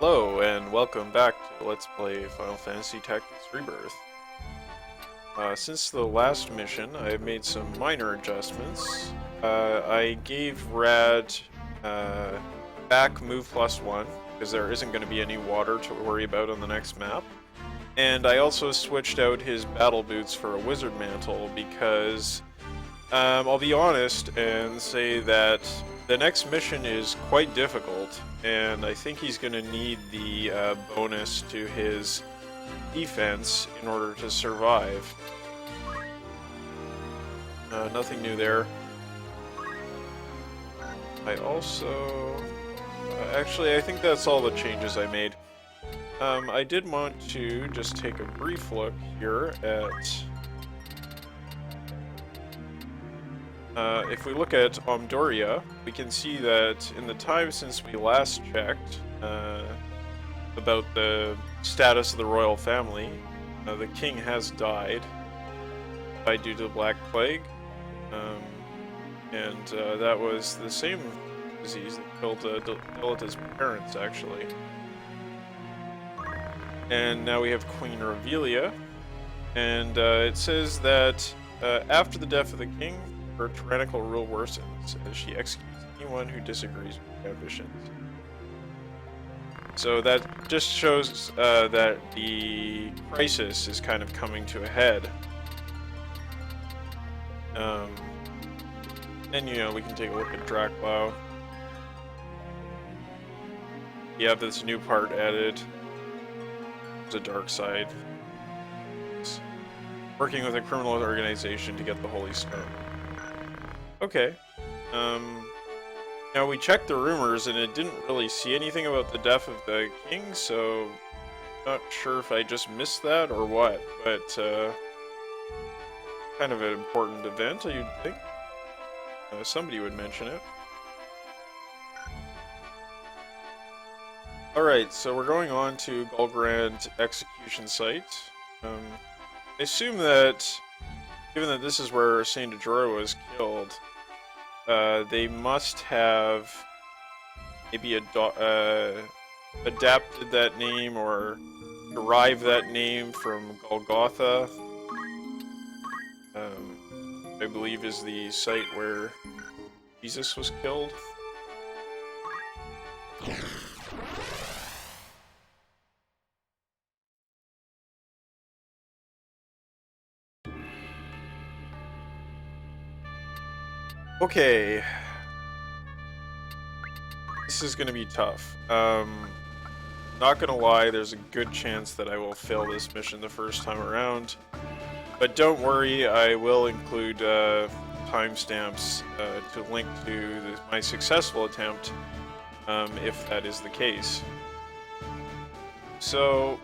Hello, and welcome back to Let's Play Final Fantasy Tactics Rebirth. Since the last mission, I have made some minor adjustments. I gave Rad back move +1, because there isn't going to be any water to worry about on the next map. And I also switched out his battle boots for a wizard mantle, because I'll be honest and say that the next mission is quite difficult, and I think he's going to need the bonus to his defense in order to survive. Nothing new there. I also... actually, I think that's all the changes I made. I did want to just take a brief look here at... if we look at Omdoria, we can see that in the time since we last checked about the status of the royal family, the king has died due to the Black Plague, and that was the same disease that killed Dilita's parents, actually. And now we have Queen Revelia, and it says that after the death of the king, her tyrannical rule worsens as she executes anyone who disagrees with her ambitions. So that just shows that the crisis is kind of coming to a head. And you know, we can take a look at Draclau. You have this new part added. There's a dark side. It's working with a criminal organization to get the Holy Stone. Okay. Now we checked the rumors and it didn't really see anything about the death of the king, so not sure if I just missed that or what, but kind of an important event, you'd think. Somebody would mention it. Alright, so we're going on to Golgorand execution site. I assume that, given that this is where Saint Jorah was killed, they must have maybe adapted that name or derived that name from Golgotha. I believe is the site where Jesus was killed. Okay. This is gonna be tough. Not gonna lie, there's a good chance that I will fail this mission the first time around. But don't worry, I will include timestamps to link to my successful attempt, if that is the case. So,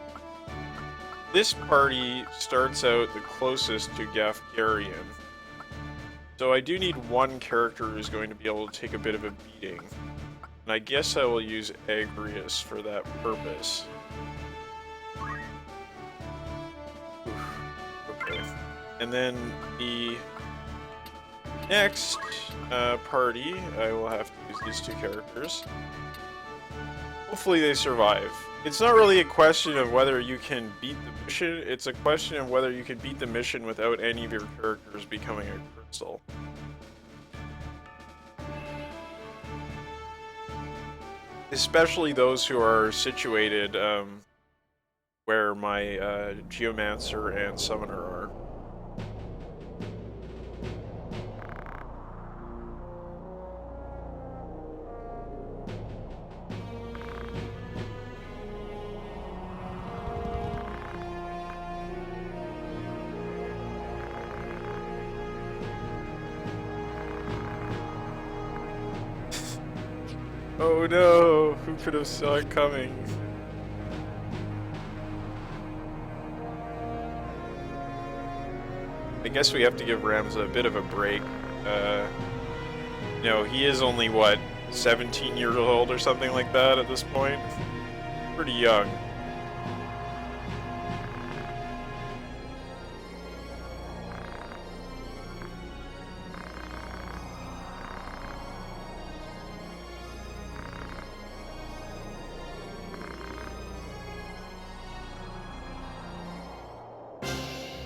this party starts out the closest to Gafgarion. So I do need one character who's going to be able to take a bit of a beating. And I guess I will use Agrius for that purpose. Okay. And then the next party, I will have to use these two characters. Hopefully they survive. It's not really a question of whether you can beat the mission, it's a question of whether you can beat the mission without any of your characters becoming a crystal. Especially those who are situated where my Geomancer and Summoner are. Oh no, who could have saw it coming? I guess we have to give Ramza a bit of a break. You know, he is only, what, 17 years old or something like that at this point? Pretty young.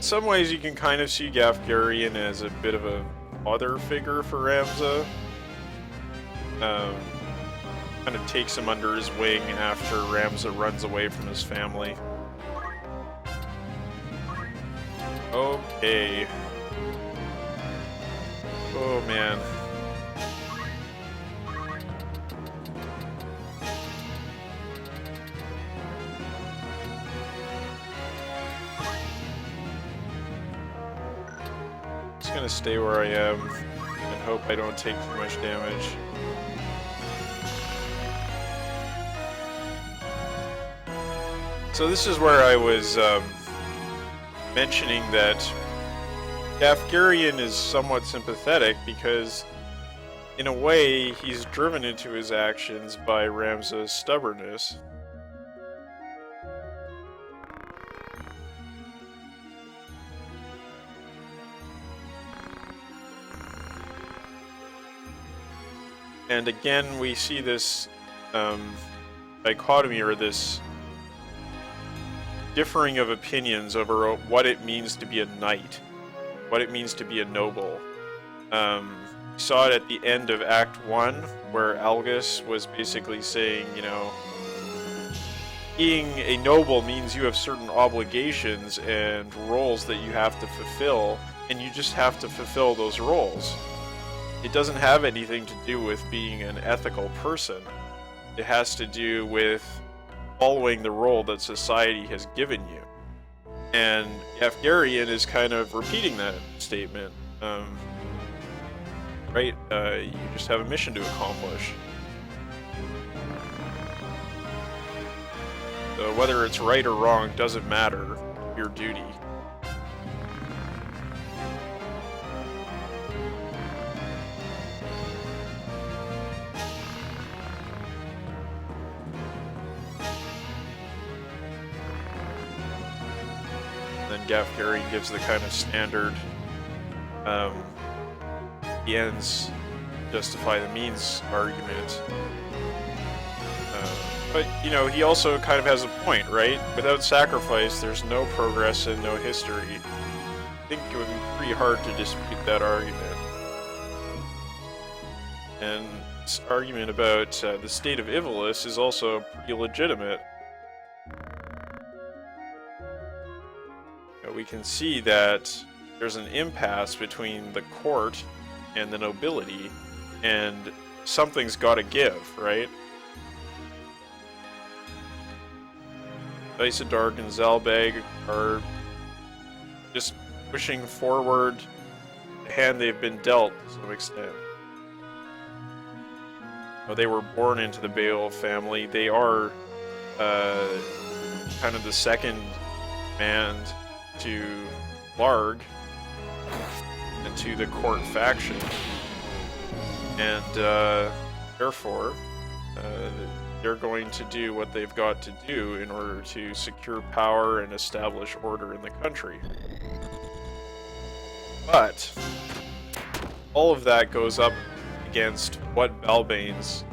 some ways you can kind of see Gafgarion as a bit of a mother figure for Ramza. Kind of takes him under his wing after Ramza runs away from his family. Okay. Oh man. Just gonna stay where I am and hope I don't take too much damage. So this is where I was mentioning that Gafgarion is somewhat sympathetic because, in a way, he's driven into his actions by Ramza's stubbornness. And again, we see this dichotomy, or this differing of opinions over what it means to be a knight, what it means to be a noble. We saw it at the end of Act 1, where Algus was basically saying, you know, being a noble means you have certain obligations and roles that you have to fulfill, and you just have to fulfill those roles. It doesn't have anything to do with being an ethical person. It has to do with following the role that society has given you. And Gafgarion is kind of repeating that statement. Right? You just have a mission to accomplish. So whether it's right or wrong doesn't matter. Your duty. Gafgarion gives the kind of standard the ends justify the means argument. But, you know, he also kind of has a point, right? Without sacrifice, there's no progress and no history. I think it would be pretty hard to dispute that argument. And this argument about the state of Ivalice is also pretty legitimate. We can see that there's an impasse between the court and the nobility, and something's got to give, right? Isodark and Zalbag are just pushing forward the hand they've been dealt to some extent. Well, they were born into the Beowulf family. They are kind of the second man to Larg and to the court faction, and therefore they're going to do what they've got to do in order to secure power and establish order in the country. But all of that goes up against what Balbanes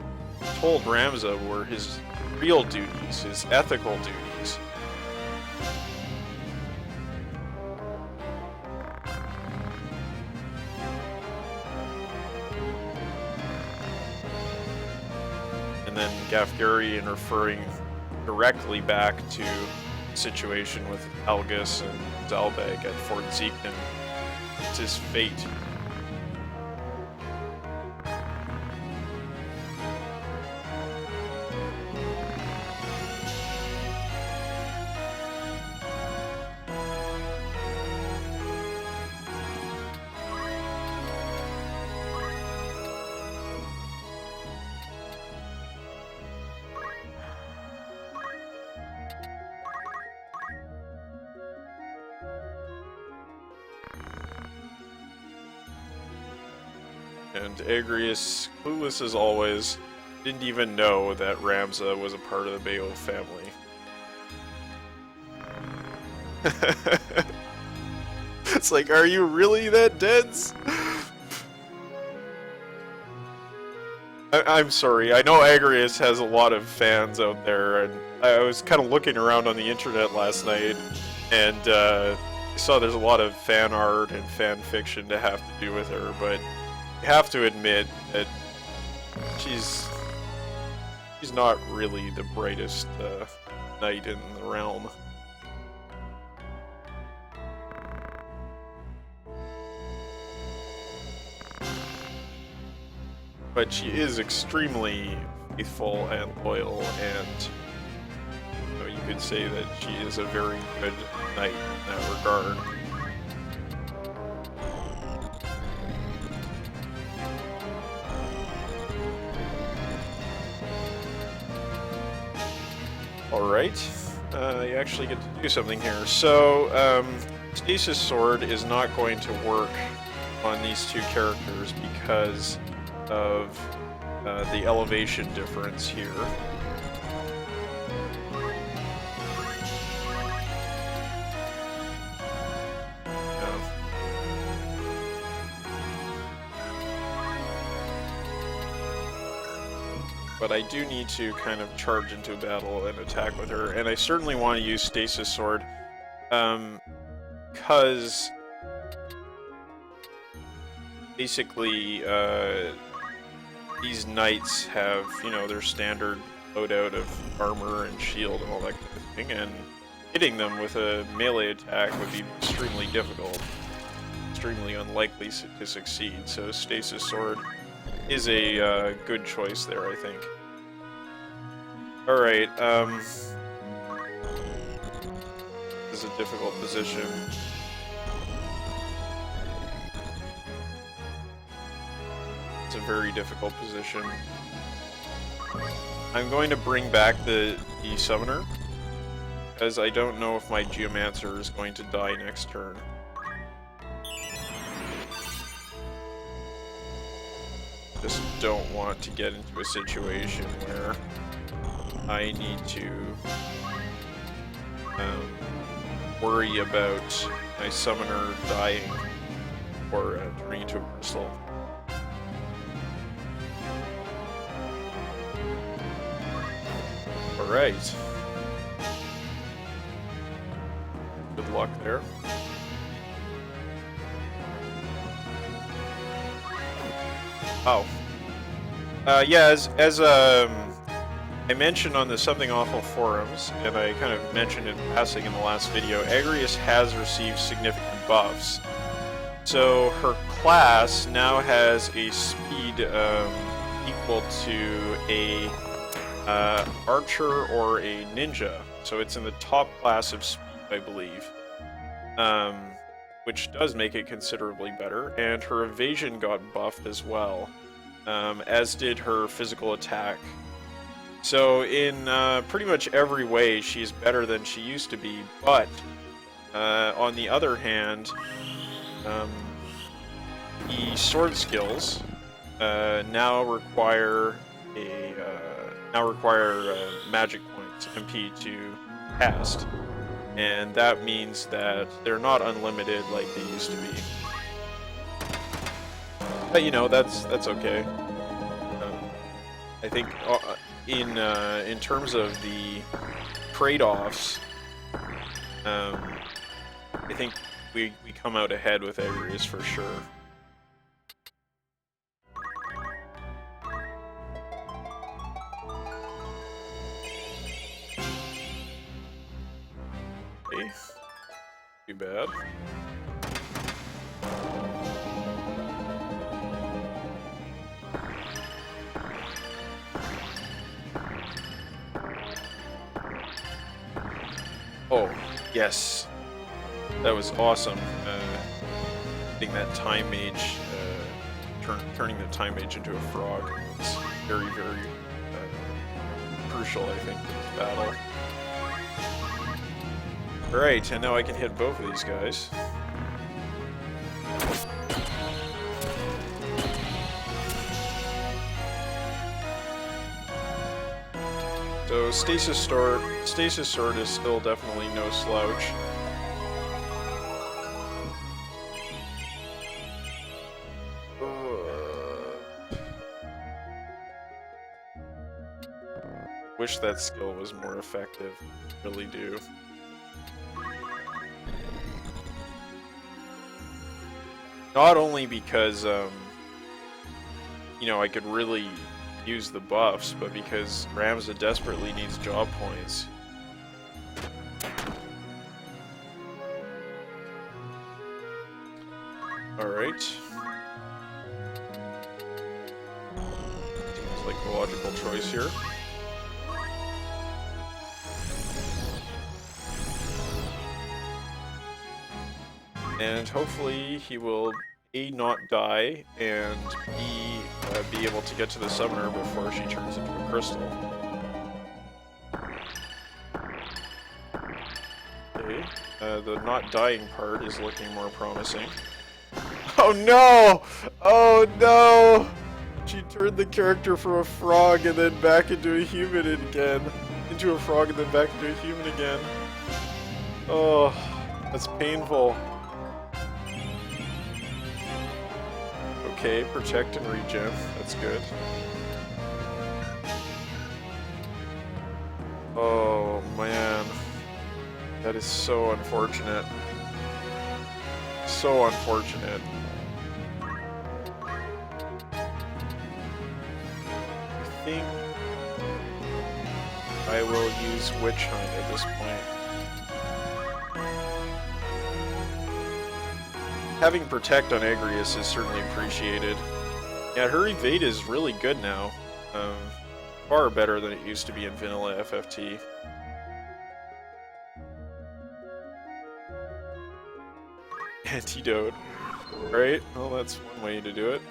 told Ramza were his real duties, his ethical duties. And then Gafgarion referring directly back to the situation with Algus and Zalbag at Fort Zeekden. It's his fate. And Agrius, clueless as always, didn't even know that Ramza was a part of the Beowulf family. It's like, are you really that dense? I'm sorry, I know Agrius has a lot of fans out there, and I was kind of looking around on the internet last night, and I saw there's a lot of fan art and fan fiction to have to do with her, but you have to admit that she's not really the brightest knight in the realm. But she is extremely faithful and loyal, and you could say that she is a very good knight in that regard. Alright, you actually get to do something here. So, Stasis Sword is not going to work on these two characters because of the elevation difference here. But I do need to kind of charge into battle and attack with her, and I certainly want to use Stasis Sword, because basically these knights have, their standard loadout of armor and shield and all that kind of thing, and hitting them with a melee attack would be extremely difficult, extremely unlikely to succeed, so Stasis Sword is a good choice there, I think. Alright, this is a difficult position. It's a very difficult position. I'm going to bring back the Summoner, because I don't know if my Geomancer is going to die next turn. Just don't want to get into a situation where I need to worry about my Summoner dying or turning into a crystal. Alright. Good luck there. Oh. Yeah, as I mentioned on the Something Awful forums, and I kind of mentioned in passing in the last video, Agrias has received significant buffs. So her class now has a speed equal to a archer or a ninja. So it's in the top class of speed, I believe. Which does make it considerably better, and her evasion got buffed as well, as did her physical attack. So in pretty much every way, she's better than she used to be, but on the other hand, the sword skills now require magic points, MP, to cast. And that means that they're not unlimited like they used to be. But that's okay. I think in terms of the trade-offs, I think we come out ahead with Agrias for sure. Too bad. Oh, yes. That was awesome. Getting that Time Mage, turning the Time Mage into a frog. It's very, very crucial, I think, in this battle. Alright, and now I can hit both of these guys. So Stasis Sword is still definitely no slouch. Wish that skill was more effective. Really do. Not only because, you know, I could really use the buffs, but because Ramza desperately needs job points. Alright. Seems like the logical choice here. And hopefully he will A, not die, and B, be able to get to the summoner before she turns into a crystal. Okay, the not dying part is looking more promising. Oh no! Oh no! She turned the character from a frog and then back into a human again. Into a frog and then back into a human again. Oh, that's painful. Okay, protect and regen. That's good. Oh man. That is so unfortunate. So unfortunate. I think I will use Witch Hunt at this point. Having Protect on Agrius is certainly appreciated. Yeah, her evade is really good now. Far better than it used to be in vanilla FFT. Antidote. Right? Well, that's one way to do it.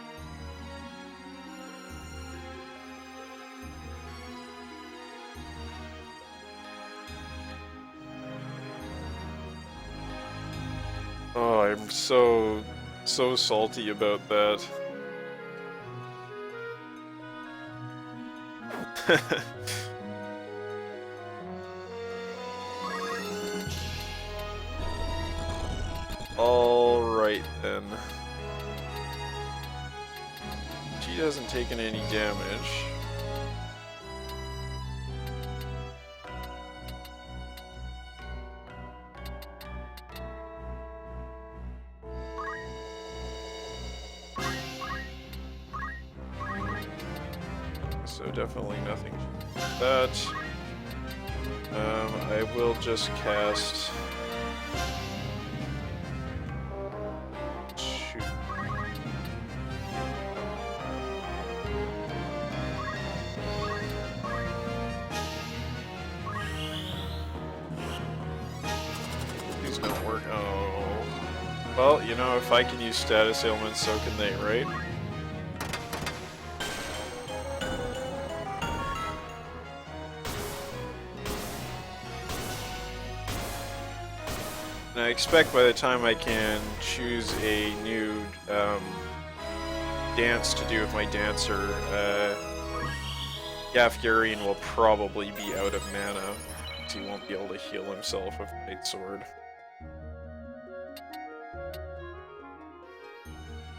Oh, I'm so salty about that. Alright then. She hasn't taken any damage. So definitely nothing to that. I will just cast... Shoot. These don't work. Oh. Well, you know, if I can use status ailments, so can they, right? And I expect by the time I can choose a new dance to do with my dancer, Gafgarion will probably be out of mana, so he won't be able to heal himself with Night Sword.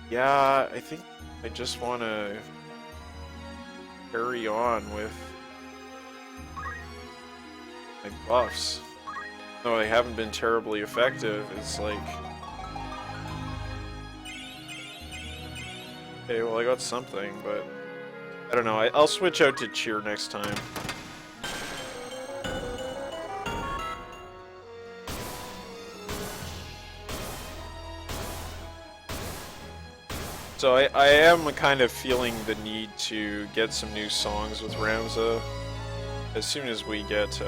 Yeah, I think I just want to carry on with my buffs. No, they haven't been terribly effective. It's like... Okay, well I got something, but... I don't know, I'll switch out to Cheer next time. So I am kind of feeling the need to get some new songs with Ramza. As soon as we get...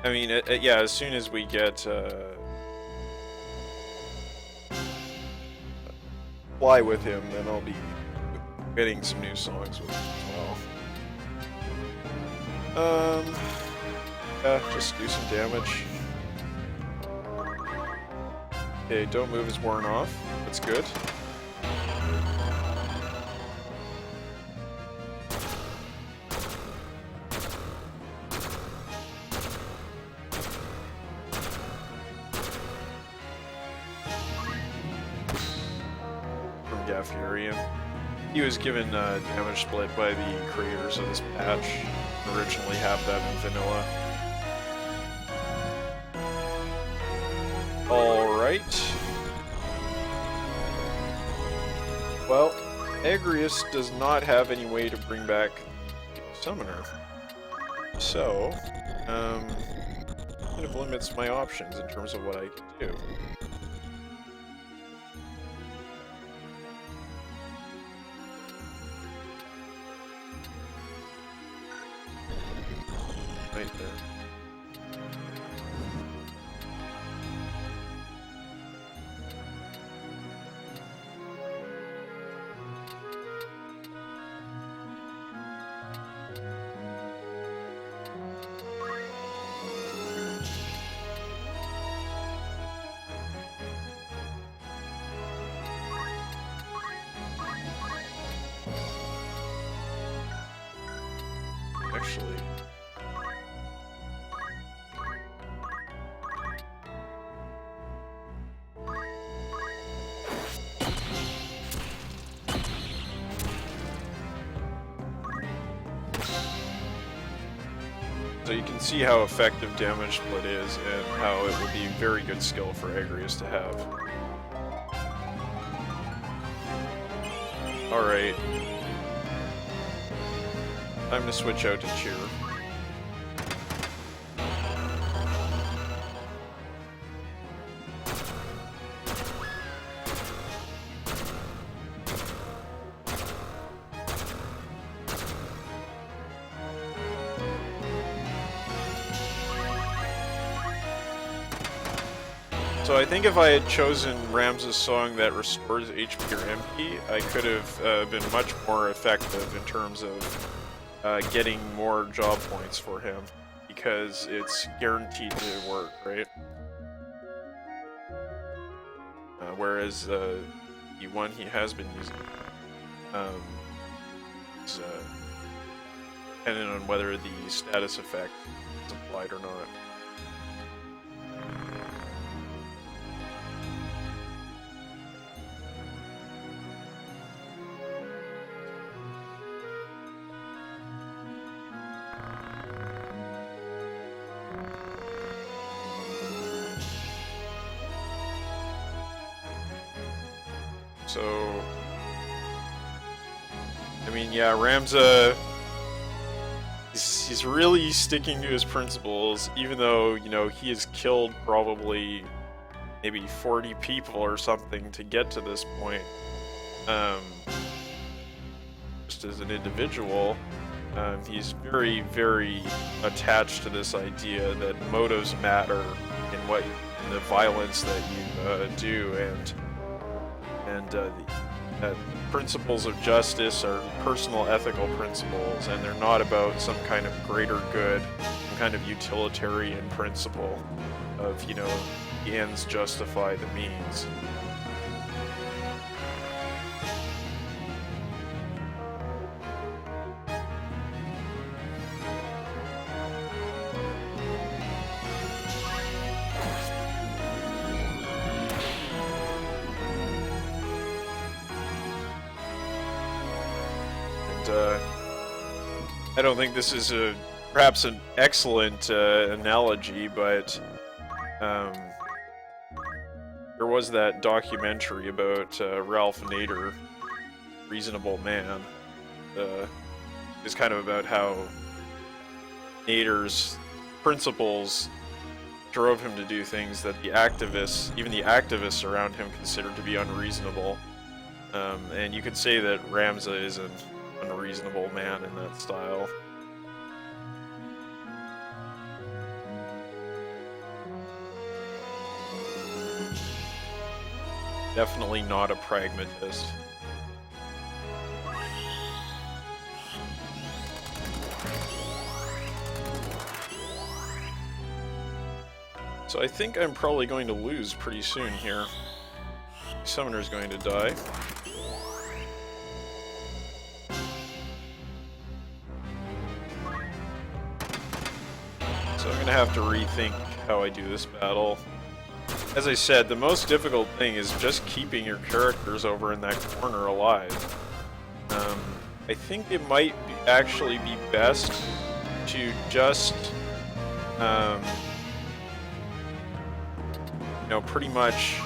I mean, yeah, as soon as we get, fly with him, then I'll be getting some new songs with him as well. Yeah, just do some damage. Okay, don't move is worn off. That's good. Gafgarion. He was given damage split by the creators of this patch. Originally have that in vanilla. Alright. Well, Agrius does not have any way to bring back Summoner. So, kind of limits my options in terms of what I can do. Right there. Actually, so you can see how effective damage split is and how it would be a very good skill for Agrius to have. Alright. Time to switch out to Cheer. So I think if I had chosen Ram's song that restores HP or MP, I could have been much more effective in terms of getting more job points for him, because it's guaranteed to work, right? Whereas the one he has been using is dependent on whether the status effect is applied or not. So, I mean, yeah, Ramza, he's really sticking to his principles, even though, you know, he has killed probably maybe 40 people or something to get to this point. Just as an individual, he's very, very attached to this idea that motives matter in the violence that you do, and principles of justice are personal ethical principles, and they're not about some kind of greater good, some kind of utilitarian principle of, you know, the ends justify the means. I don't think this is perhaps an excellent analogy, but there was that documentary about Ralph Nader, Reasonable Man. It's kind of about how Nader's principles drove him to do things that even the activists around him considered to be unreasonable. And you could say that Ramza is an unreasonable man in that style. Definitely not a pragmatist. So I think I'm probably going to lose pretty soon here. Summoner's going to die. So I'm going to have to rethink how I do this battle. As I said, the most difficult thing is just keeping your characters over in that corner alive. I think it might actually be best to just you know, pretty much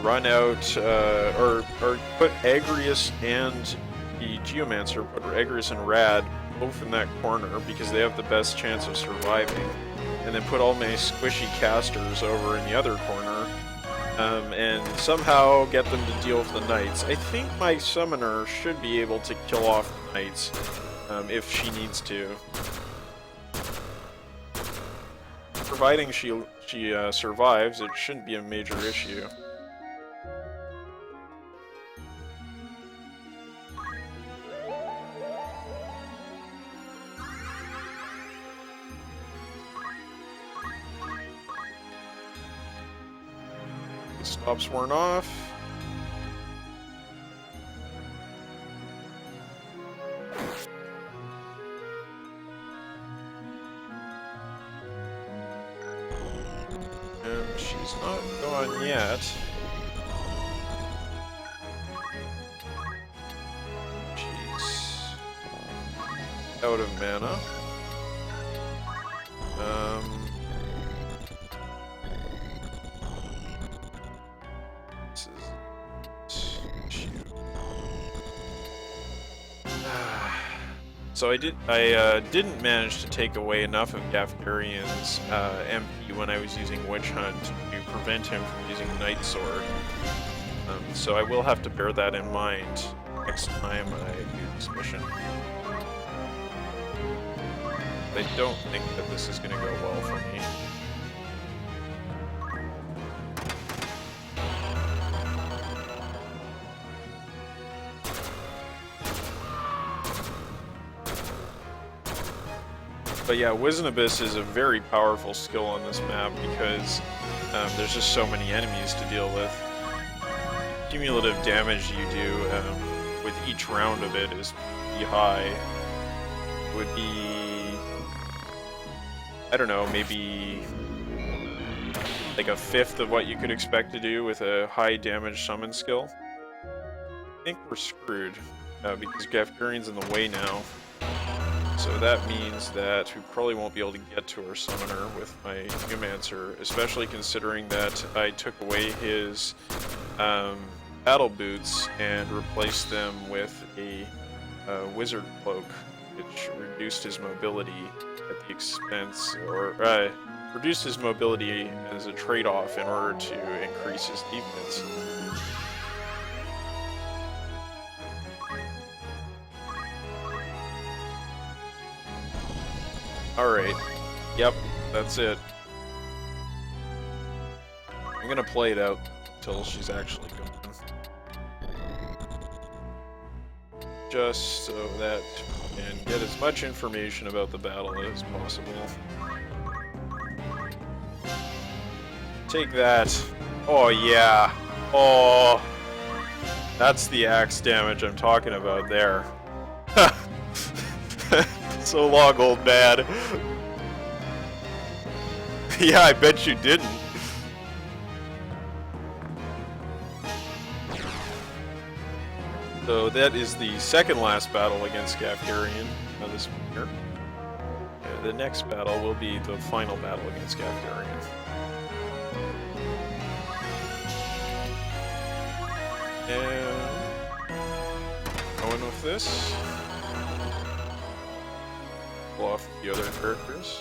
run out, or put Agrius and the Geomancer, put Agrius and Rad both in that corner because they have the best chance of surviving, and then put all my squishy casters over in the other corner, and somehow get them to deal with the Knights. I think my Summoner should be able to kill off the Knights, if she needs to. Providing she survives, it shouldn't be a major issue. The stops weren't off. And she's not gone yet. She's out of mana. This is shoot. So I didn't manage to take away enough of Gafgarion's MP when I was using Witch Hunt to prevent him from using Night Sword. So I will have to bear that in mind next time I do this mission. I don't think that this is going to go well for me. But yeah, Wizened Abyss is a very powerful skill on this map because there's just so many enemies to deal with. Cumulative damage you do with each round of it is pretty high. It would be, I don't know, maybe like a fifth of what you could expect to do with a high damage summon skill. I think we're screwed because Gafgarion's in the way now. So that means that we probably won't be able to get to our Summoner with my Geomancer, especially considering that I took away his battle boots and replaced them with a Wizard Cloak, which reduced his mobility at the expense, or reduced his mobility as a trade-off in order to increase his defense. Alright, yep, that's it. I'm gonna play it out until she's actually gone. Just so that we can get as much information about the battle as possible. Take that. Oh yeah. Oh, that's the axe damage I'm talking about there. So long, old man. Yeah, I bet you didn't. So that is the second last battle against Gafgarion this winter. The next battle will be the final battle against Gafgarion. And going with this. Pull off the other characters.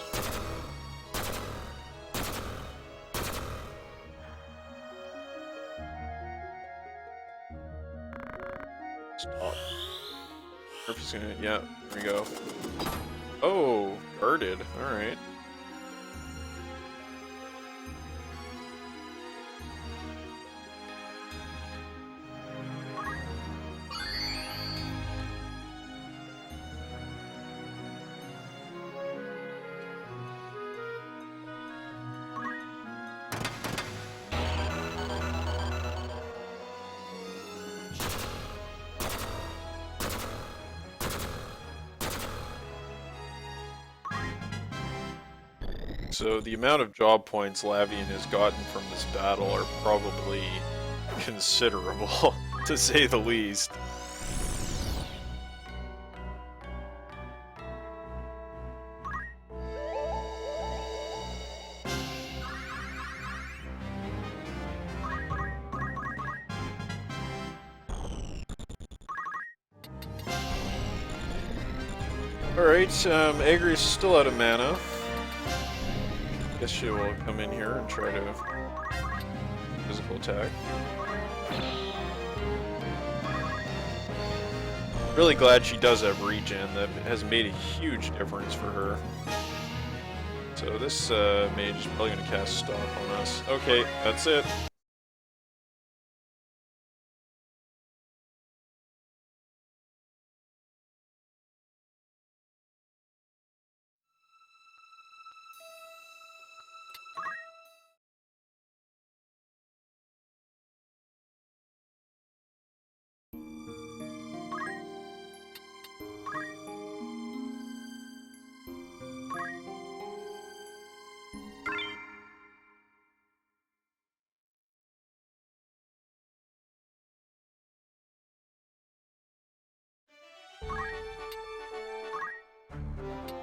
Stop. If he's gonna, yeah, there we go. Oh, guarded. All right. So the amount of job points Lavian has gotten from this battle are probably considerable, to say the least. Alright, Agri's still out of mana. Guess she will come in here and try to physical attack. Really glad she does have regen. That has made a huge difference for her. So this mage is probably going to cast Stalk on us. Okay, that's it.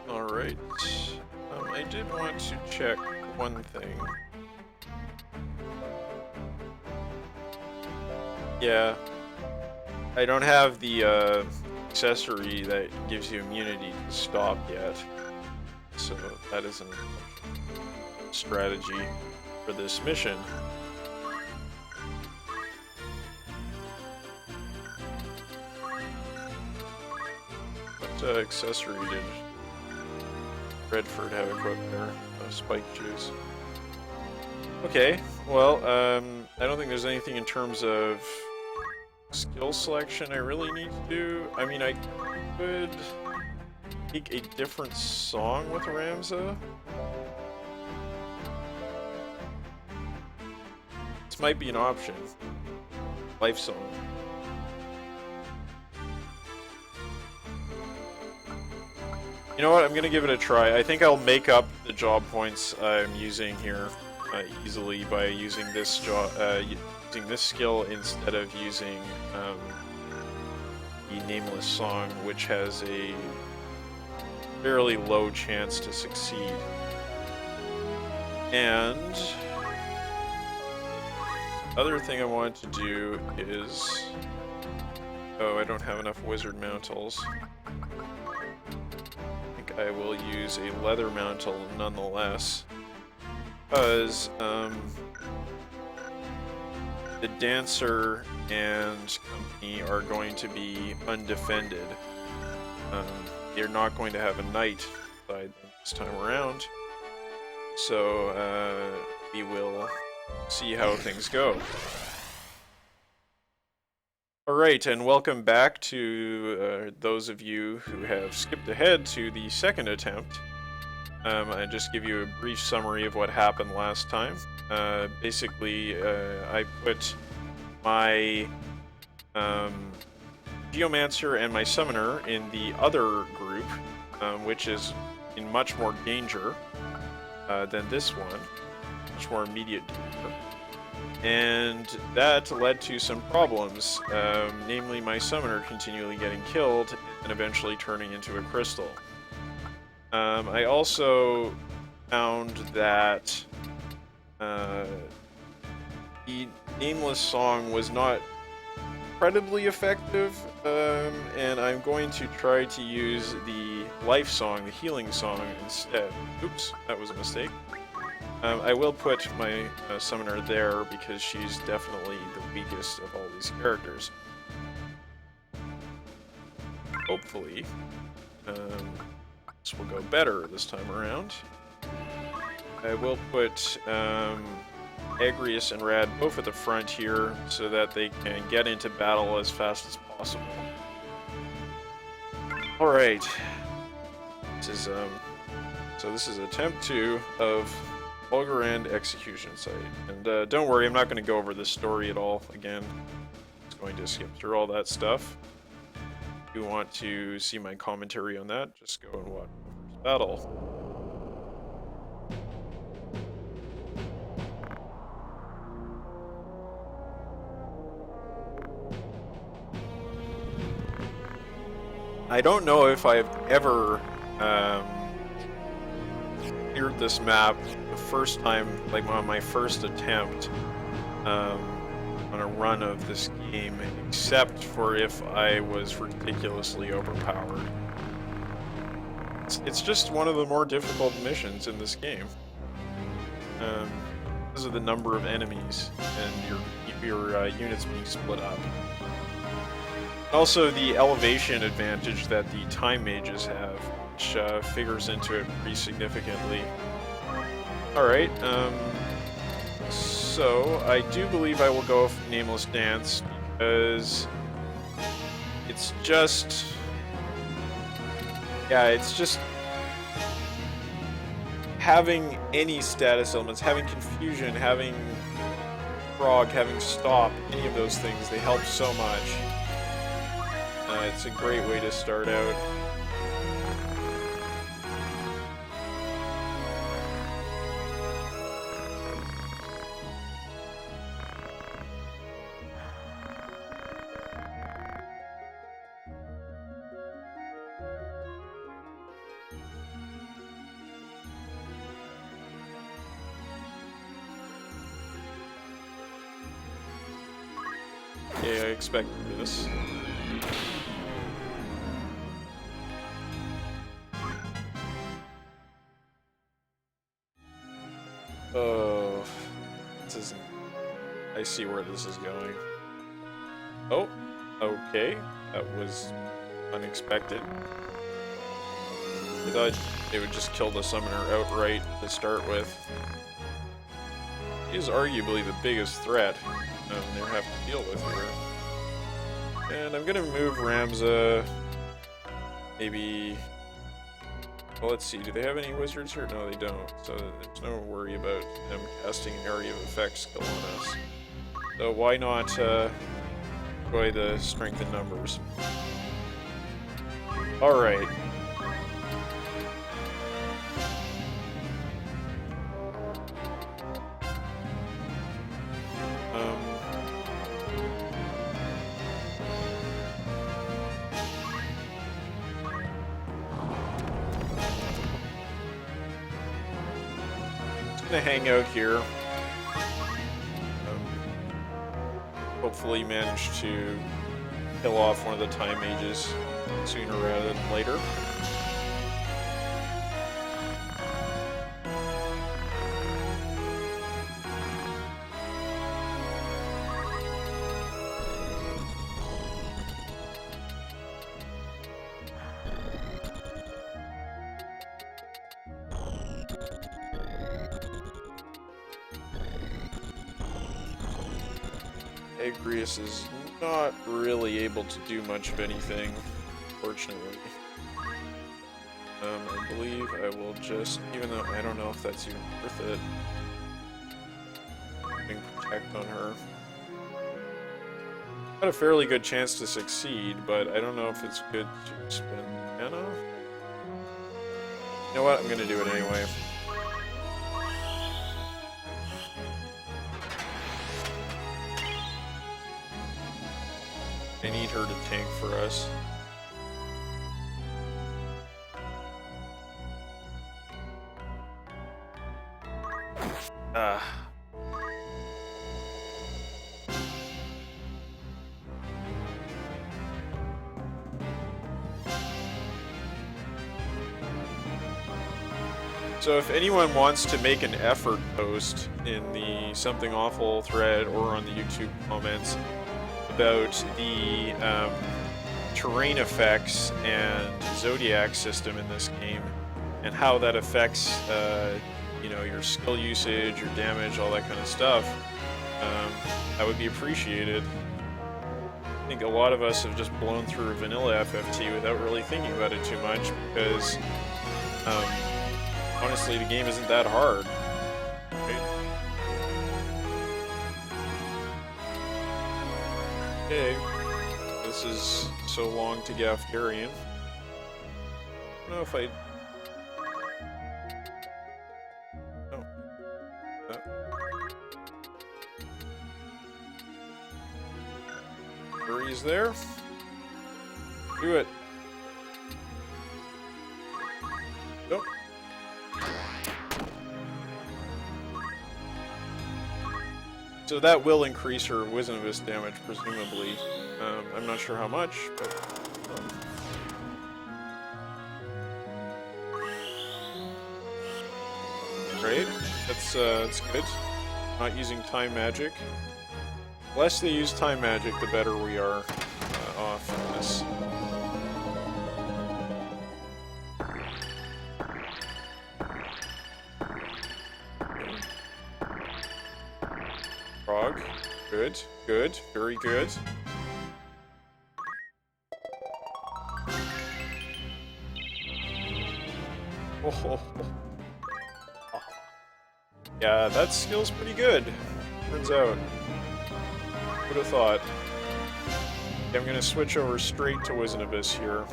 Alright. I did want to check one thing. Yeah. I don't have the accessory that gives you immunity to stop yet. So that isn't a strategy for this mission. What accessory did Redford have equipped there? Spike juice. Okay, well, I don't think there's anything in terms of skill selection I really need to do. I mean, I could take a different song with Ramza. This might be an option. Life song. You know what? I'm gonna give it a try. I think I'll make up the job points I'm using here easily by using this using this skill instead of using the nameless song, which has a fairly low chance to succeed. And other thing I want to do is, oh, I don't have enough wizard mantles. I will use a leather mantle nonetheless, because the dancer and company are going to be undefended. They're not going to have a knight beside them this time around, so we will see how things go. Alright, and welcome back to those of you who have skipped ahead to the second attempt. I just give you a brief summary of what happened last time. Basically, I put my Geomancer and my Summoner in the other group, which is in much more danger than this one, much more immediate danger. And that led to some problems, namely my Summoner continually getting killed and eventually turning into a crystal. I also found that the nameless song was not incredibly effective, and I'm going to try to use the life song, the healing song, instead. Oops, that was a mistake. I will put my Summoner there because she's definitely the weakest of all these characters. Hopefully, this will go better this time around. I will put Agrius and Rad both at the front here so that they can get into battle as fast as possible. Alright. This is, so this is attempt 2 of Golgorand Execution Site. And don't worry, I'm not going to go over this story at all again. I'm just going to skip through all that stuff. If you want to see my commentary on that, just go and watch the first battle. I don't know if I've ever cleared this map the first time, like on my first attempt on a run of this game, except for if I was ridiculously overpowered. It's just one of the more difficult missions in this game. Because of the number of enemies and your units being split up. Also, the elevation advantage that the time mages have, which figures into it pretty significantly. Alright, so I do believe I will go with Nameless Dance, because it's just... yeah, it's just... having any status elements, having confusion, having frog, having stop, any of those things, they help so much. It's a great way to start out. Yeah, I expected this. Oh, this isn't... I see where this is going. Oh, okay. That was unexpected. I thought it would just kill the summoner outright to start with. He is arguably the biggest threat they have to deal with here. And I'm gonna move Ramza. Maybe... well, let's see. Do they have any wizards here? No, they don't. So there's no worry about them casting an area of effect skill on us. So why not enjoy the strength in numbers? Alright. Gonna hang out here. Hopefully manage to kill off one of the time mages sooner rather than later. Agrius is not really able to do much of anything, fortunately. I believe I will just, even though I don't know if that's even worth it, putting Protect on her. Got a fairly good chance to succeed, but I don't know if it's good to spend mana. You know what? I'm gonna do it anyway. I need her to tank for us. So if anyone wants to make an effort post in the Something Awful thread or on the YouTube comments about the terrain effects and zodiac system in this game and how that affects you know, your skill usage, your damage, all that kind of stuff, that would be appreciated. I think a lot of us have just blown through a vanilla FFT without really thinking about it too much because honestly the game isn't that hard. Right? Okay, this is so long to Gafgarion. I don't know if I... no. Hurry's there. Do it. Nope. So that will increase her Wisdom damage, presumably. I'm not sure how much, but... That's good. Not using time magic. The less they use time magic, the better we are off in this. Frog. Good, good, very good. Oh. Yeah, that skill's pretty good. Turns out. Would have thought. Okay, I'm gonna switch over straight to Wizenibus here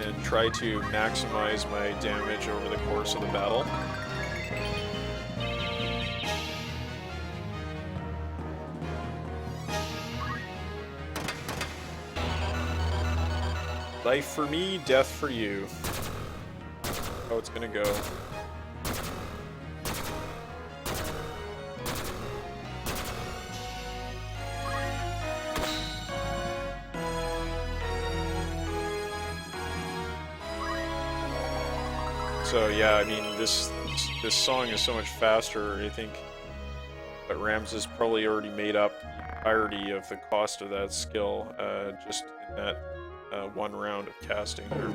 and try to maximize my damage over the course of the battle. Life for me, death for you. How it's gonna go. So yeah, I mean this song is so much faster. I think that Rams has probably already made up the entirety of the cost of that skill just in that one round of casting there.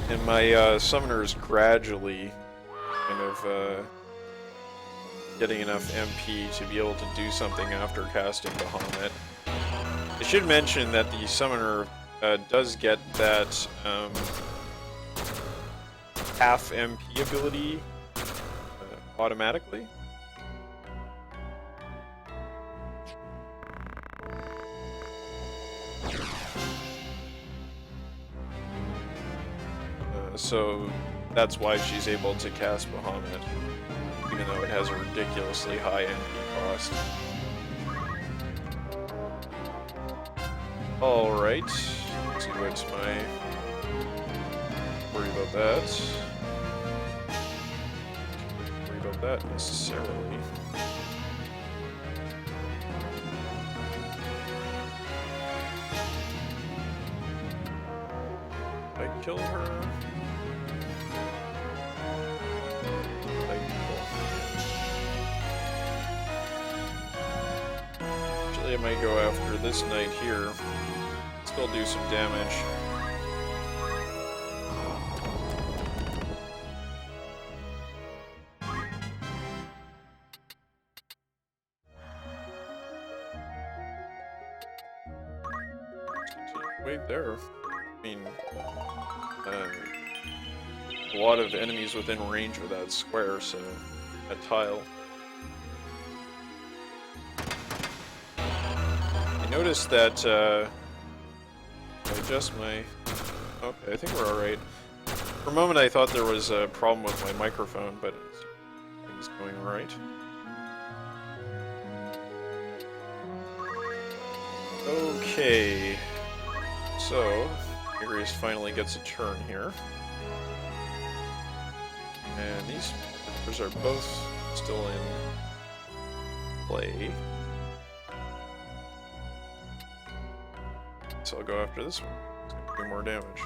And my summoner's gradually kind of getting enough MP to be able to do something after casting Bahamut. I should mention that the summoner does get that half MP ability automatically. So that's why she's able to cast Bahamut, even though it has a ridiculously high MP cost. Alright, let's see what's my... worry about that. Worry about that necessarily. I kill her. I might go after this knight here. Still do some damage. Wait there. I mean, a lot of enemies within range of that square, so that tile. Notice that I adjust my... Okay, I think we're alright. For a moment I thought there was a problem with my microphone, but things going alright. Okay, so Agrius finally gets a turn here. And these characters are both still in play. So I'll go after this one. It's gonna do more damage.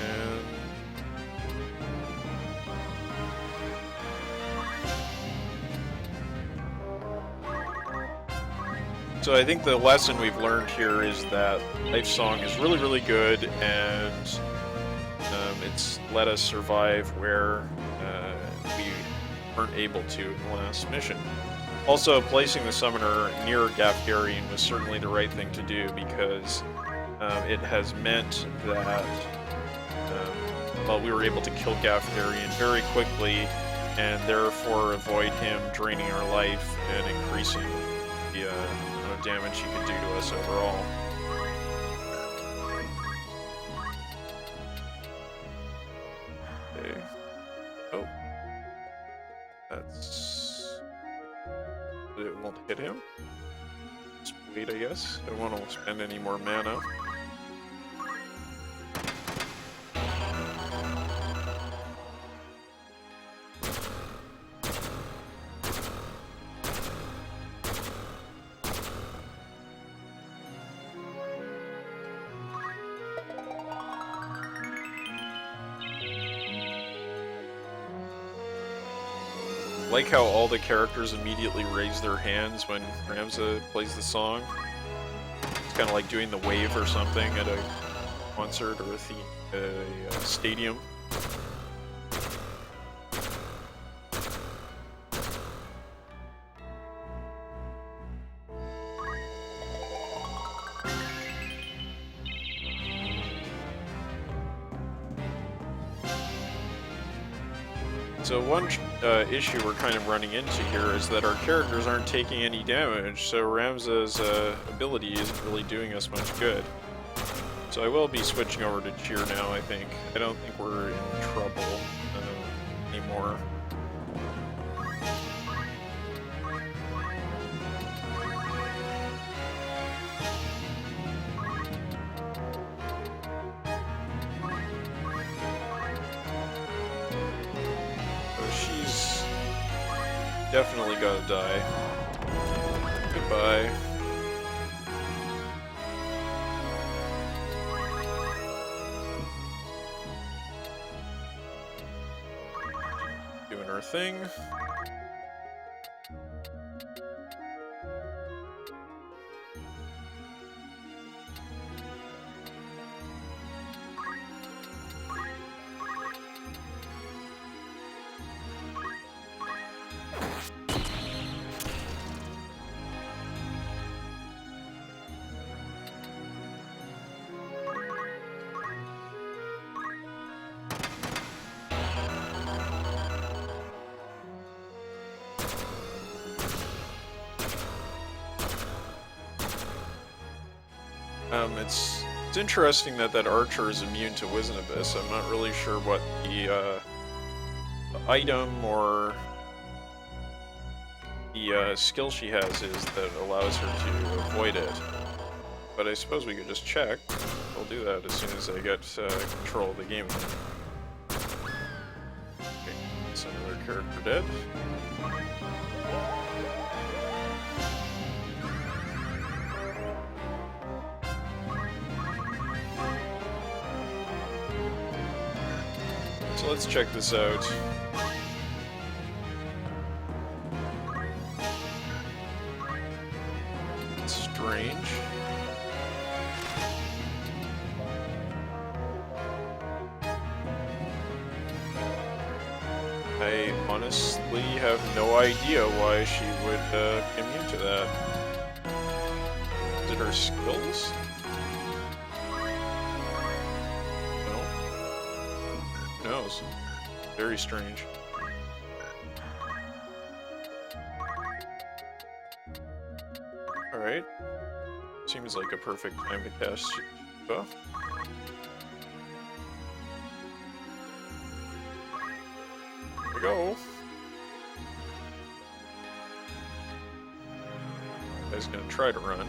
And... so I think the lesson we've learned here is that Life Song is really, really good, and it's let us survive where we weren't able to in the last mission. Also, placing the summoner near Gafgarion was certainly the right thing to do, because it has meant that well, we were able to kill Gafgarion very quickly, and therefore avoid him draining our life and increasing the amount of damage he could do to us overall. Okay. Oh. That's... it won't hit him. Just wait, I guess. I don't want to spend any more mana. Like how all the characters immediately raise their hands when Ramza plays the song. It's kind of like doing the wave or something at a concert or a stadium. So one issue we're kind of running into here is that our characters aren't taking any damage, so Ramza's ability isn't really doing us much good. So I will be switching over to Cheer now, I think. I don't think we're in trouble anymore. Definitely gotta die. Goodbye. Doing our thing. It's interesting that that archer is immune to Wizen Abyss. I'm not really sure what the item or the skill she has is that allows her to avoid it. But I suppose we could just check. I'll do that as soon as I get control of the game again. Okay, that's another character dead. So let's check this out. It's strange. I honestly have no idea why she would be immune to that. Is it her skills? Who knows? Very strange. Alright. Seems like a perfect time to cast Shiva. There we go. Guy's gonna try to run.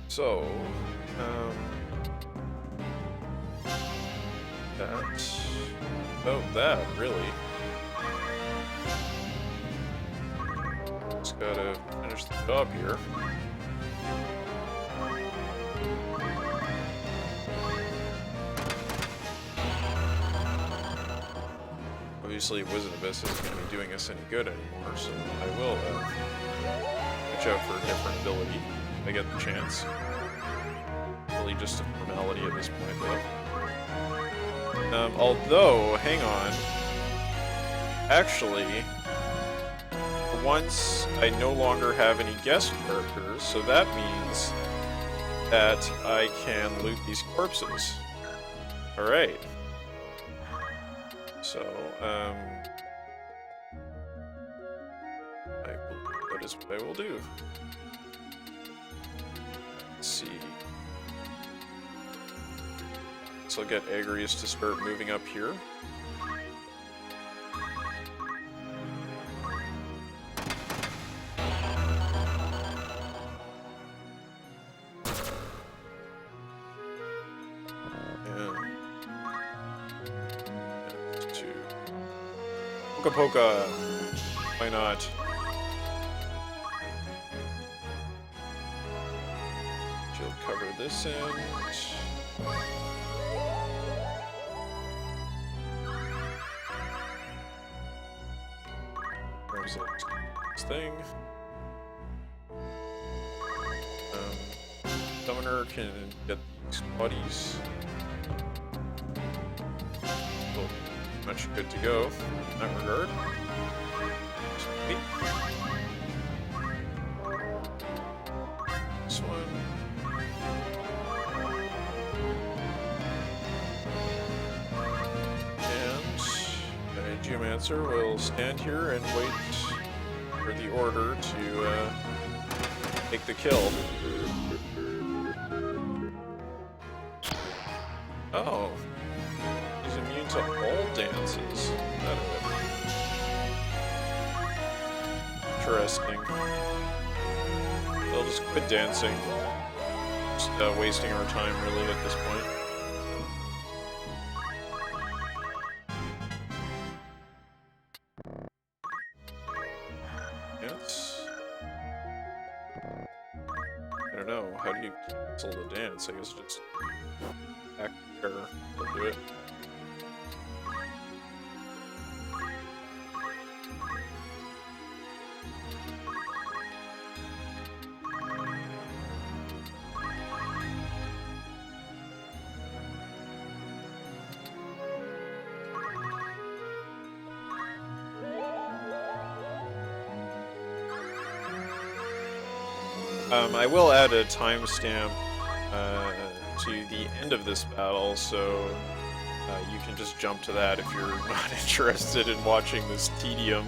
So, that, really. Just gotta finish the job here. Obviously, Wizen Abyss isn't going to be doing us any good anymore, so I will switch out for a different ability if I get the chance. Really just a formality at this point, though. Although, hang on. Actually, once I no longer have any guest characters, so that means that I can loot these corpses. Alright. So, I believe that is what I will do. Let's see. So I'll get Agrius to start moving up here. Poka. Why not? She'll cover this end. Where's this thing? Summoner can get these bodies. Much good to go in that regard. Sweet. This one. And Geomancer will stand here and wait for the order to take the kill. Oh. Immune to all dances. Interesting. They'll just quit dancing. Just wasting our time, really, at this point. Dance? I don't know. How do you cancel the dance? I guess just back there. We'll do it. I will add a timestamp to the end of this battle, so you can just jump to that if you're not interested in watching this tedium.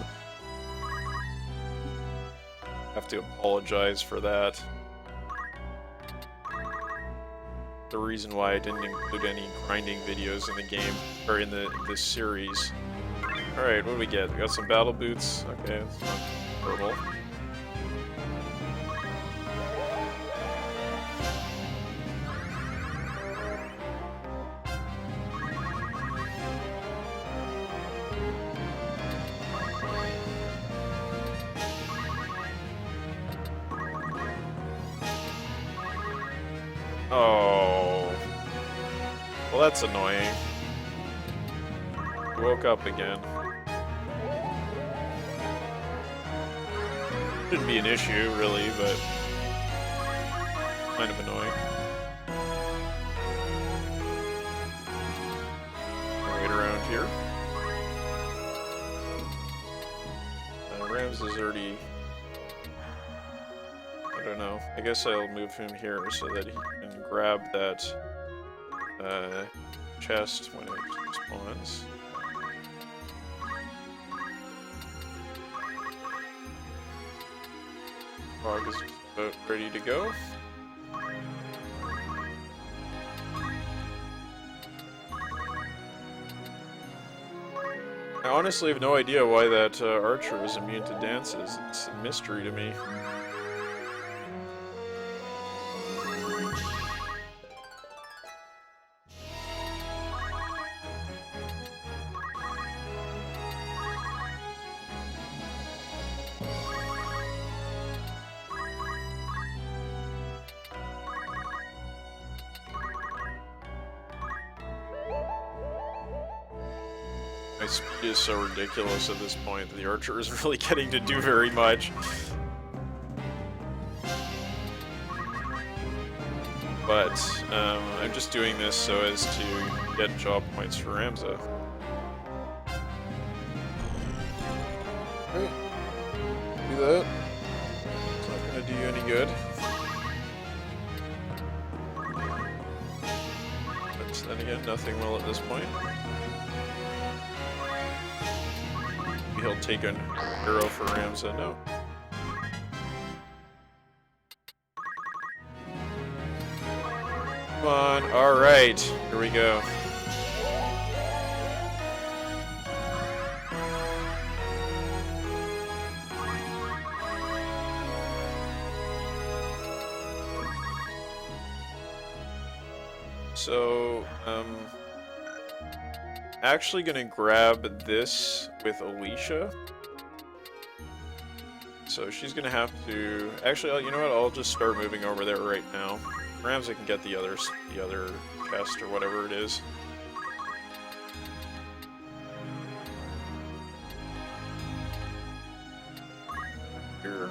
I have to apologize for that. The reason why I didn't include any grinding videos in the game, or in this series. Alright, what do we get? We got some battle boots. Okay, that's not horrible. Oh. Well, that's annoying. He woke up again. Shouldn't be an issue, really, but kind of annoying. I'll wait around here. Rams is already... I don't know. I guess I'll move him here so that he can grab that chest when it spawns. Frog is about ready to go. I honestly have no idea why that archer is immune to dances. It's a mystery to me. My speed is so ridiculous at this point that the archer isn't really getting to do very much. But I'm just doing this so as to get job points for Ramza. that. It's not gonna do you any good. But then again, nothing will at this point. Maybe he'll take an arrow for Ramza. No. Come on. Alright. Here we go. So, actually gonna grab this with Alicia. So she's gonna have to... Actually, you know what? I'll just start moving over there right now. Ramza can get the other chest or whatever it is. Here.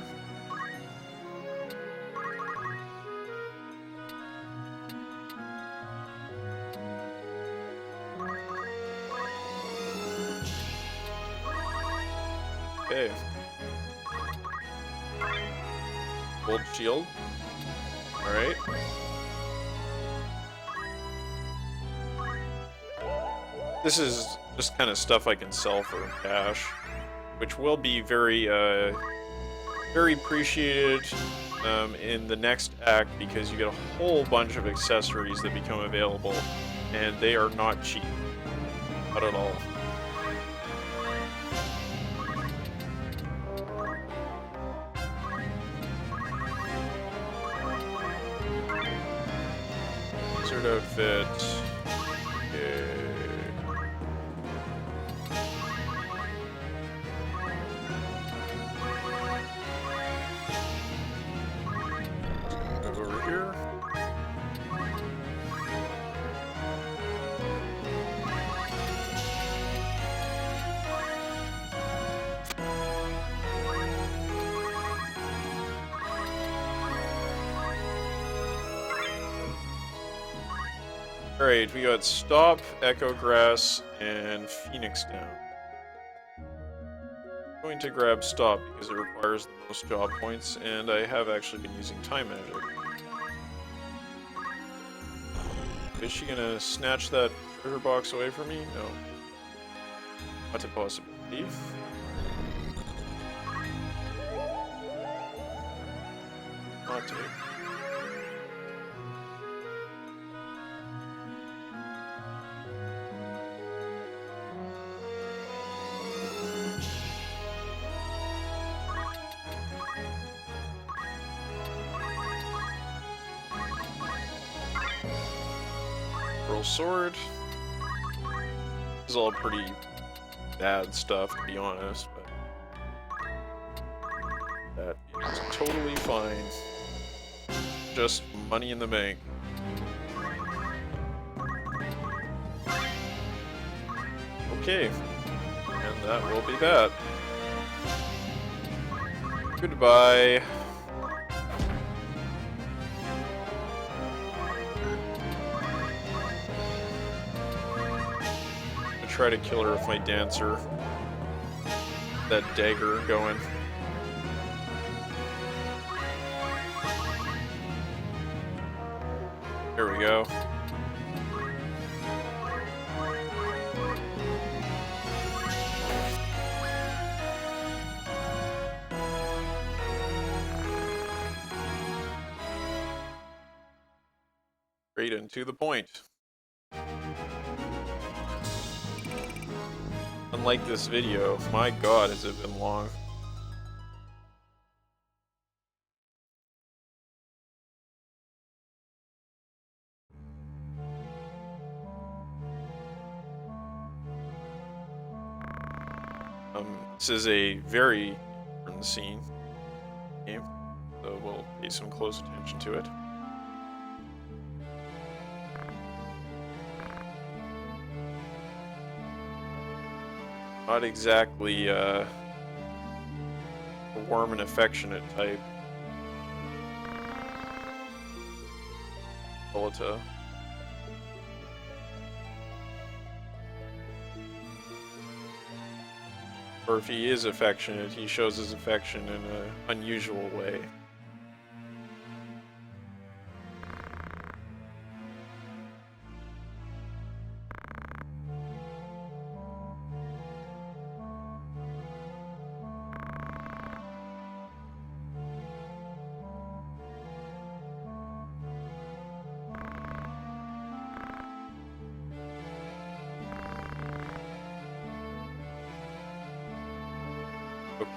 Okay. Gold shield. Alright. This is just kind of stuff I can sell for cash, which will be very, very appreciated in the next act because you get a whole bunch of accessories that become available, and they are not cheap. Not at all. Wizard outfit. Okay. Move over here. Alright, we got Stop, Echo Grass, and Phoenix Down. I'm going to grab Stop because it requires the most job points, and I have actually been using Time Magic. Is she gonna snatch that treasure box away from me? No. Not a possibility. Not take. Sword. This is all pretty bad stuff, to be honest, but that is totally fine. Just money in the bank. Okay, and that will be that. Goodbye. Try to kill her with my dancer. That dagger going. Here we go. Straight and to the point. Unlike this video, my god, has it been long. This is a very important scene, okay, so we'll pay some close attention to it. Not exactly a warm and affectionate type. Volta. Or if he is affectionate, he shows his affection in an unusual way.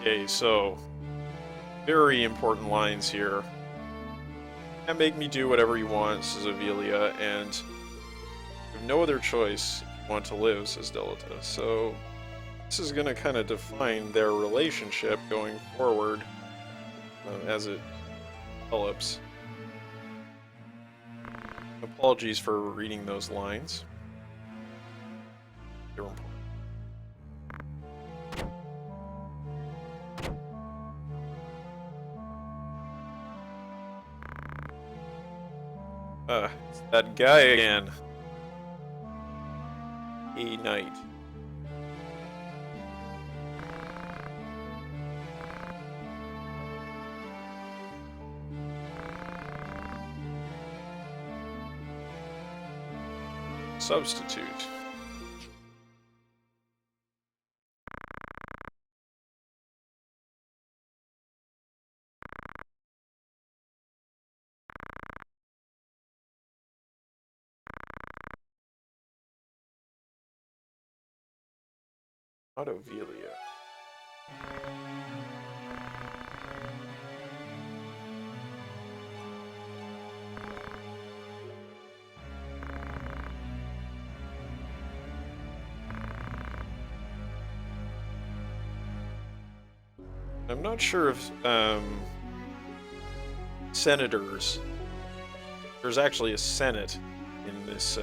Okay, so very important lines here. And make me do whatever you want, says Avelia, and you have no other choice if you want to live, says Delita. So this is going to kind of define their relationship going forward as it develops. Apologies for reading those lines. They're important. It's that guy again. A knight. Substitute. Not Avelia. I'm not sure if senators. There's actually a senate in this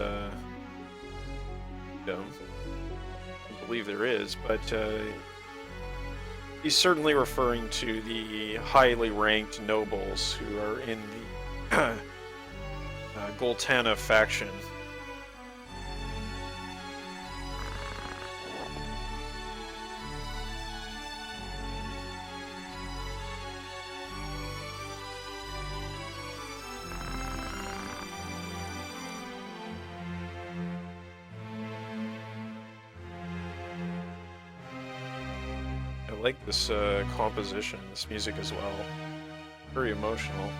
kingdom. I believe there is, but he's certainly referring to the highly ranked nobles who are in the Goltana faction. I like this composition, this music as well. Very emotional.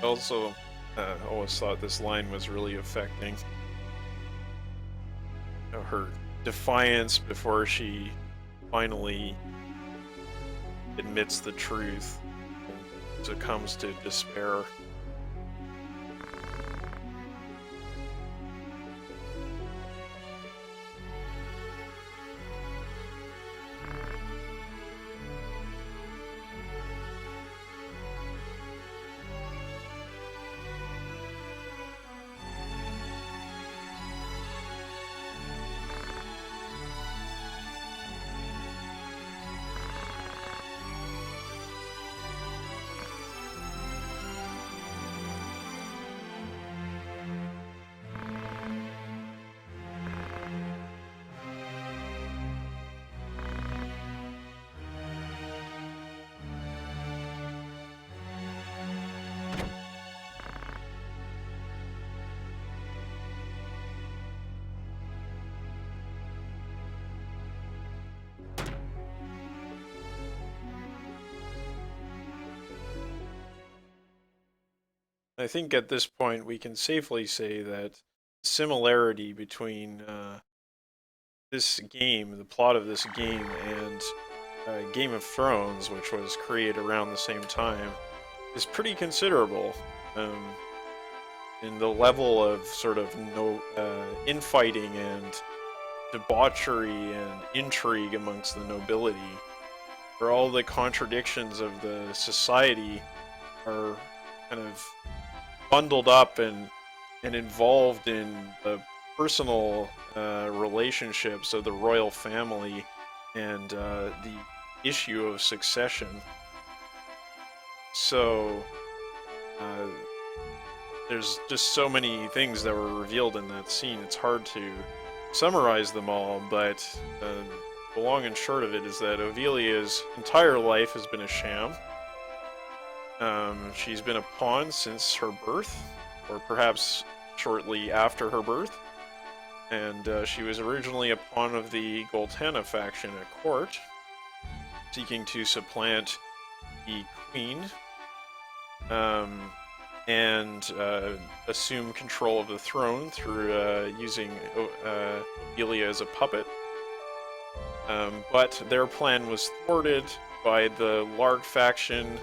I also always thought this line was really affecting. You know, her defiance before she finally admits the truth and succumbs to despair. I think at this point we can safely say that similarity between this game, the plot of this game, and Game of Thrones, which was created around the same time, is pretty considerable. In the level of sort of infighting and debauchery and intrigue amongst the nobility, where all the contradictions of the society are kind of bundled up and involved in the personal relationships of the royal family and the issue of succession. So there's just so many things that were revealed in that scene. It's hard to summarize them all, but the long and short of it is that Ovilia's entire life has been a sham. She's been a pawn since her birth, or perhaps shortly after her birth, and she was originally a pawn of the Golgorand faction at court, seeking to supplant the queen, and assume control of the throne through using Ovilia as a puppet. But their plan was thwarted by the Larg faction,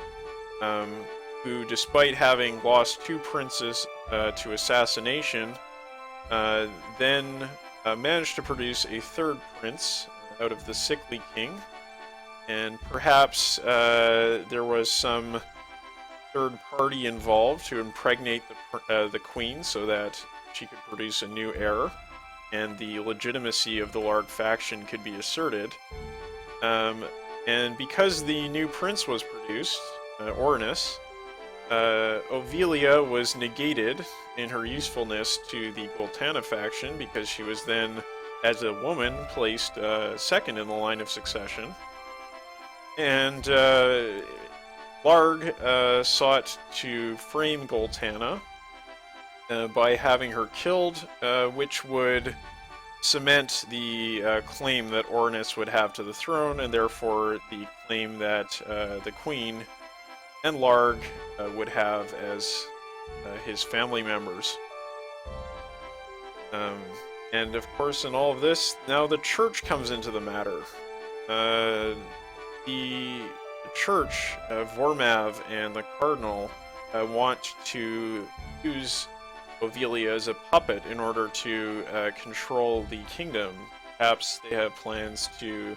who, despite having lost 2 princes to assassination, then managed to produce a 3rd prince out of the sickly king, and perhaps there was some third party involved to impregnate the queen so that she could produce a new heir, and the legitimacy of the Larg faction could be asserted. And because the new prince was produced, Ornis, Ovilia was negated in her usefulness to the Golgorand faction because she was then, as a woman, placed second in the line of succession. And Larg sought to frame Golgorand by having her killed, which would cement the claim that Ornis would have to the throne, and therefore the claim that the queen and Larg would have as his family members. And of course, in all of this, now the church comes into the matter. The church, Vormav and the cardinal, want to use Ovilia as a puppet in order to control the kingdom. Perhaps they have plans to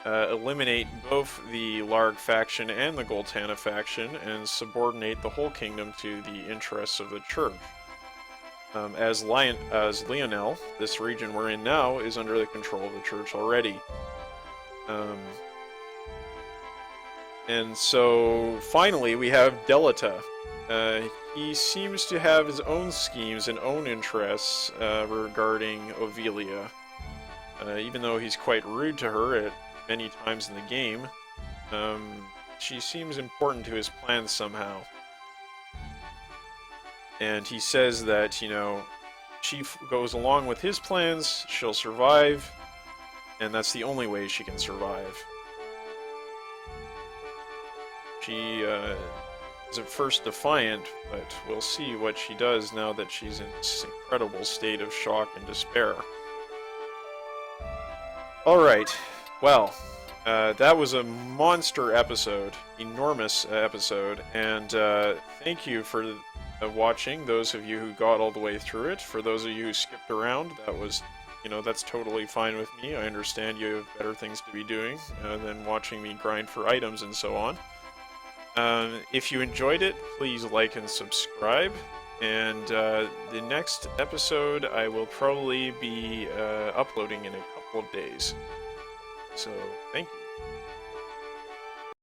eliminate both the Larg faction and the Golgorand faction and subordinate the whole kingdom to the interests of the church. As Lionel, this region we're in now, is under the control of the church already. And so finally we have Delita. He seems to have his own schemes and own interests regarding Ovilia. Even though he's quite rude to her at many times in the game, she seems important to his plans somehow. And he says that, you know, she goes along with his plans, she'll survive, and that's the only way she can survive. She is at first defiant, but we'll see what she does now that she's in this incredible state of shock and despair. Alright, well, that was a monster episode, enormous episode, and thank you for watching, those of you who got all the way through it. For those of you who skipped around, that was, you know, that's totally fine with me. I understand you have better things to be doing than watching me grind for items and so on. If you enjoyed it, please like and subscribe, and the next episode I will probably be uploading in a couple of days. So, thank you.